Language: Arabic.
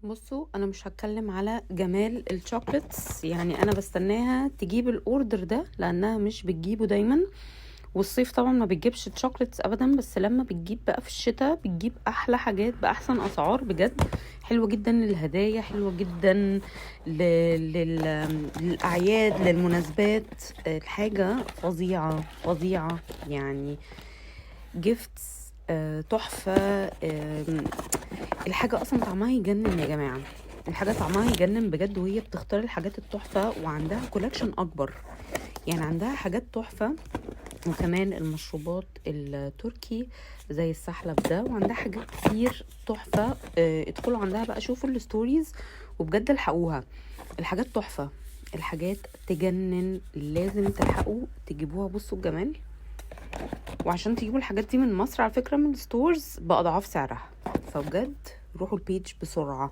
بصوا، انا مش هتكلم على جمال الشوكليتس، يعني انا بستناها تجيب الاوردر ده لانها مش بتجيبه دايما. والصيف طبعا ما بتجيبش الشوكليتس ابدا، بس لما بتجيب بقى في الشتاء بتجيب احلى حاجات باحسن اسعار بجد. حلوه جدا للهدايا، حلوه جدا للاعياد، للمناسبات. الحاجه فظيعه فظيعه يعني. جيفتس تحفه. الحاجة أصلا طعمها يجنن يا جماعة. الحاجة طعمها يجنن بجد، وهي بتختار الحاجات التحفة وعندها كولكشن أكبر. يعني عندها حاجات تحفة، وكمان المشروبات التركي زي السحلب ده، وعندها حاجات كتير تحفة. ادخلوا عندها بقى، شوفوا الستوريز وبجد الحقوها. الحاجات تحفة، الحاجات تجنن، لازم تلحقوا تجيبوها. بصوا الجمال. وعشان تجيبوا الحاجات دي من مصر على فكرة من الستورز بأضعاف سعرها، فبجد روحوا البيج بسرعة.